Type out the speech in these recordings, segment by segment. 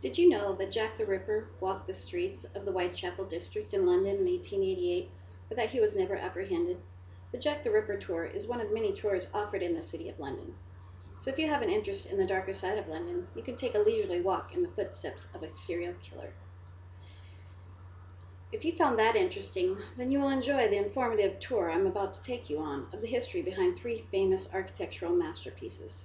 Did you know that Jack the Ripper walked the streets of the Whitechapel district in London in 1888, but that he was never apprehended? The Jack the Ripper tour is one of many tours offered in the city of London. So if you have an interest in the darker side of London, you can take a leisurely walk in the footsteps of a serial killer. If you found that interesting, then you will enjoy the informative tour I'm about to take you on of the history behind three famous architectural masterpieces.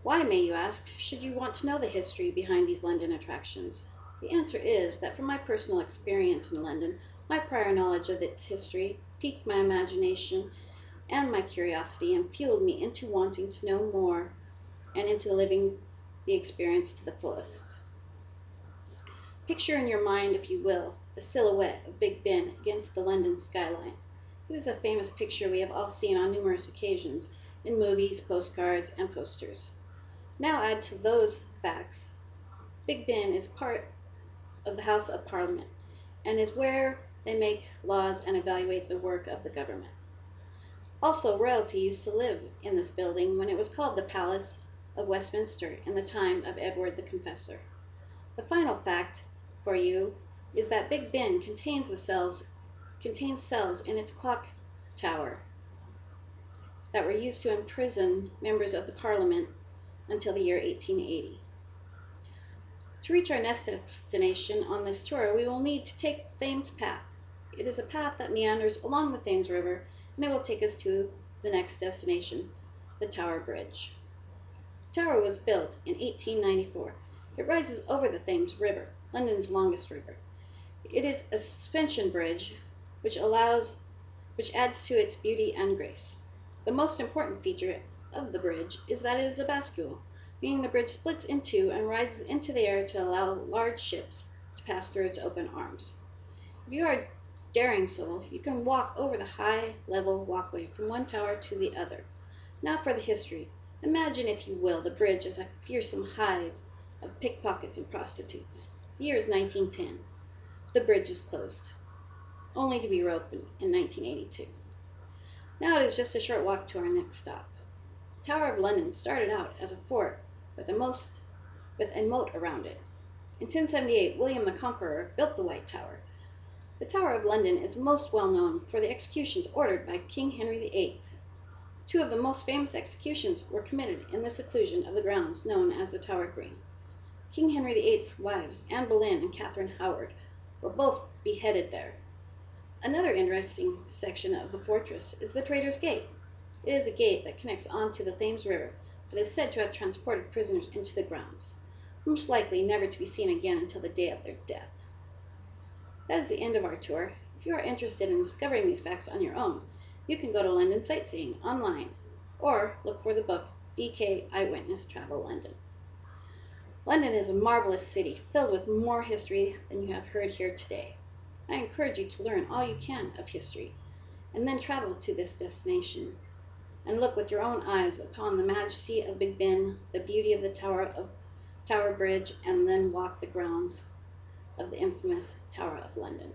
Why, may you ask, should you want to know the history behind these London attractions? The answer is that from my personal experience in London, my prior knowledge of its history piqued my imagination and my curiosity and fueled me into wanting to know more and into living the experience to the fullest. Picture in your mind, if you will, the silhouette of Big Ben against the London skyline. It is a famous picture we have all seen on numerous occasions in movies, postcards, and posters. Now add to those facts, Big Ben is part of the House of Parliament and is where they make laws and evaluate the work of the government. Also, royalty used to live in this building when it was called the Palace of Westminster in the time of Edward the Confessor. The final fact for you is that Big Ben contains cells in its clock tower that were used to imprison members of the Parliament until the year 1880. To reach our next destination on this tour, we will need to take the Thames Path. It is a path that meanders along the Thames River, and it will take us to the next destination, the Tower Bridge. The tower was built in 1894. It rises over the Thames River, London's longest river. It is a suspension bridge which adds to its beauty and grace. The most important feature of the bridge is that it is a bascule, meaning the bridge splits in two and rises into the air to allow large ships to pass through its open arms. If you are a daring soul, you can walk over the high-level walkway from one tower to the other. Now for the history. Imagine, if you will, the bridge as a fearsome hive of pickpockets and prostitutes. The year is 1910. The bridge is closed, only to be reopened in 1982. Now it is just a short walk to our next stop. The Tower of London started out as a fort with a moat around it. In 1078, William the Conqueror built the White Tower. The Tower of London is most well known for the executions ordered by King Henry VIII. Two of the most famous executions were committed in the seclusion of the grounds known as the Tower Green. King Henry VIII's wives, Anne Boleyn and Catherine Howard, were both beheaded there. Another interesting section of the fortress is the Traitor's Gate. It is a gate that connects onto the Thames River that is said to have transported prisoners into the grounds, most likely never to be seen again until the day of their death. That is the end of our tour. If you are interested in discovering these facts on your own, you can go to London Sightseeing online or look for the book DK Eyewitness Travel London. London is a marvelous city filled with more history than you have heard here today. I encourage you to learn all you can of history and then travel to this destination and look with your own eyes upon the majesty of Big Ben, the beauty of the Tower Bridge, and then walk the grounds of the infamous Tower of London.